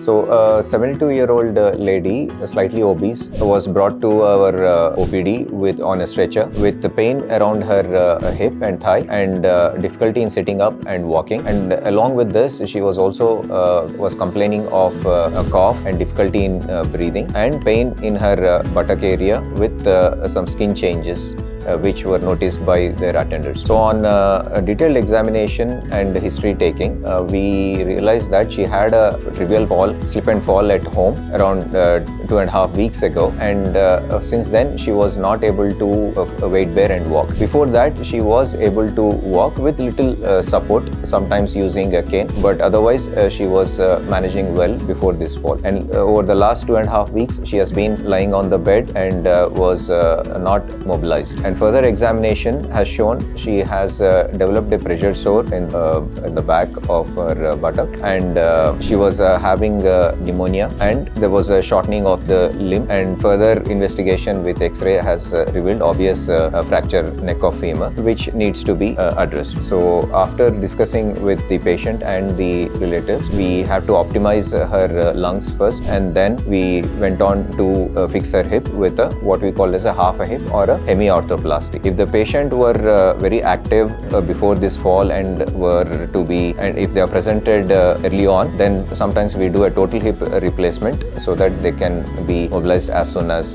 So a 72-year-old lady, slightly obese, was brought to our OPD on a stretcher with the pain around her hip and thigh and difficulty in sitting up and walking. And along with this, she was also was complaining of a cough and difficulty in breathing and pain in her buttock area with some skin changes, which were noticed by their attenders. So on a detailed examination and history taking, we realized that she had a trivial fall, slip and fall at home around 2.5 weeks ago, and since then she was not able to weight bear and walk. Before that, she was able to walk with little support, sometimes using a cane, but otherwise she was managing well before this fall. And over the last 2.5 weeks, she has been lying on the bed and was not mobilized. And further examination has shown she has developed a pressure sore in the back of her buttock, and she was having pneumonia, and there was a shortening of the limb, and further investigation with X-ray has revealed obvious fracture neck of femur, which needs to be addressed. So after discussing with the patient and the relatives, we have to optimize her lungs first, and then we went on to fix her hip with what we call as a half a hip or a hemiarthroplasty. If the patient were very active before this fall and if they are presented early on, then sometimes we do a total hip replacement so that they can be mobilized as soon as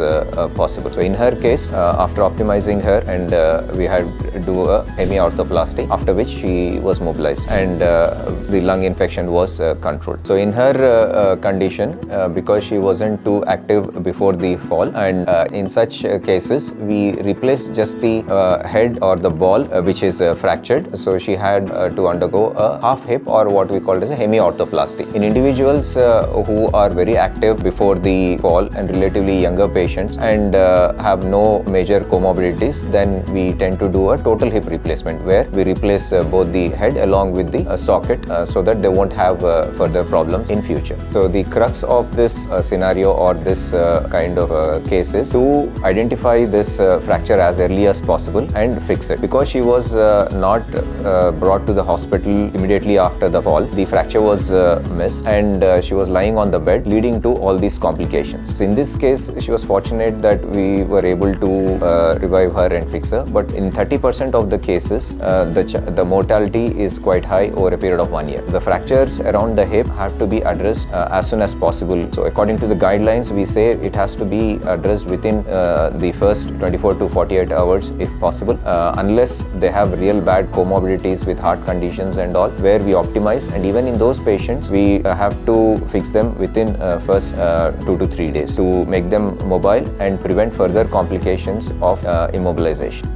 possible. So in her case, after optimizing her, and we had to do a hemiarthroplasty, after which she was mobilized and the lung infection was controlled. So in her condition, because she wasn't too active before the fall, and in such cases we replaced just the head or the ball which is fractured. So she had to undergo a half hip or what we call as a hemiarthroplasty. In individuals who are very active before the fall and relatively younger patients and have no major comorbidities, then we tend to do a total hip replacement where we replace both the head along with the socket so that they won't have further problems in future. So the crux of this scenario or this kind of case is to identify this fracture as early as possible and fix it. Because she was not brought to the hospital immediately after the fall, the fracture was missed and she was lying on the bed, leading to all these complications. So in this case, she was fortunate that we were able to revive her and fix her. But in 30% of the cases, the mortality is quite high over a period of 1 year. The fractures around the hip have to be addressed as soon as possible. So according to the guidelines, we say it has to be addressed within the first 24 to 48 hours if possible, unless they have real bad comorbidities with heart conditions and all, where we optimize, and even in those patients we have to fix them within first 2 to 3 days to make them mobile and prevent further complications of immobilization.